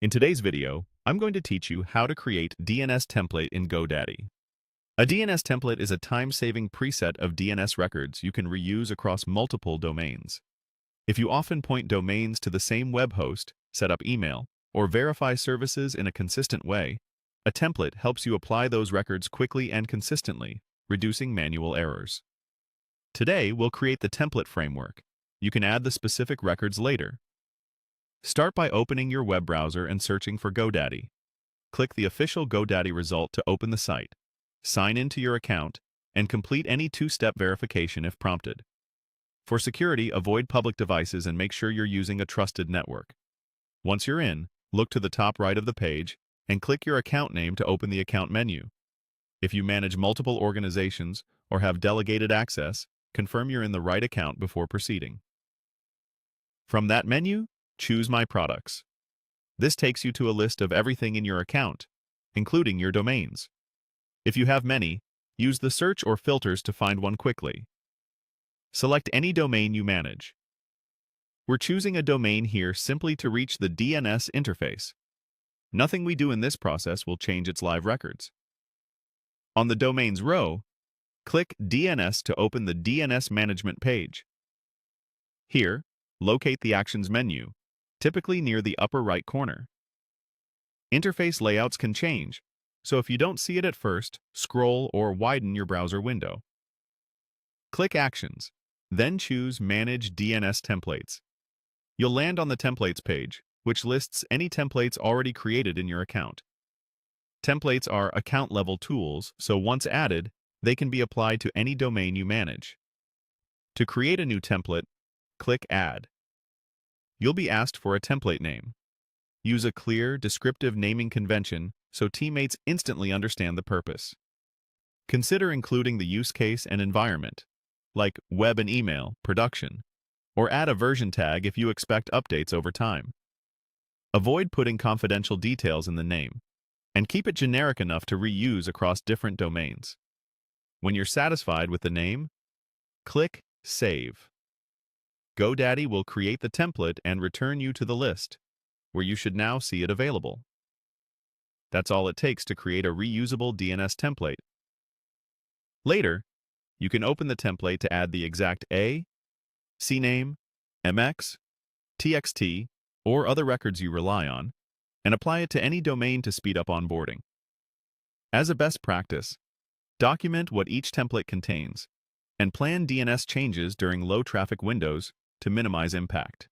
In today's video, I'm going to teach you how to create DNS template in GoDaddy. A DNS template is a time-saving preset of DNS records you can reuse across multiple domains. If you often point domains to the same web host, set up email, or verify services in a consistent way, a template helps you apply those records quickly and consistently, reducing manual errors. Today, we'll create the template framework. You can add the specific records later. Start by opening your web browser and searching for GoDaddy. Click the official GoDaddy result to open the site. Sign into your account and complete any two-step verification if prompted. For security, avoid public devices and make sure you're using a trusted network. Once you're in, look to the top right of the page and click your account name to open the account menu. If you manage multiple organizations or have delegated access, confirm you're in the right account before proceeding. From that menu, choose My Products. This takes you to a list of everything in your account, including your domains. If you have many, use the search or filters to find one quickly. Select any domain you manage. We're choosing a domain here simply to reach the DNS interface. Nothing we do in this process will change its live records. On the Domains row, click DNS to open the DNS management page. Here, locate the Actions menu, typically near the upper right corner. Interface layouts can change, so if you don't see it at first, scroll or widen your browser window. Click Actions, then choose Manage DNS Templates. You'll land on the Templates page, which lists any templates already created in your account. Templates are account-level tools, so once added, they can be applied to any domain you manage. To create a new template, click Add. You'll be asked for a template name. Use a clear, descriptive naming convention so teammates instantly understand the purpose. Consider including the use case and environment, like web and email, production, or add a version tag if you expect updates over time. Avoid putting confidential details in the name, and keep it generic enough to reuse across different domains. When you're satisfied with the name, click Save. GoDaddy will create the template and return you to the list, where you should now see it available. That's all it takes to create a reusable DNS template. Later, you can open the template to add the exact CNAME, MX, TXT, or other records you rely on, and apply it to any domain to speed up onboarding. As a best practice, document what each template contains, and plan DNS changes during low-traffic windows to minimize impact.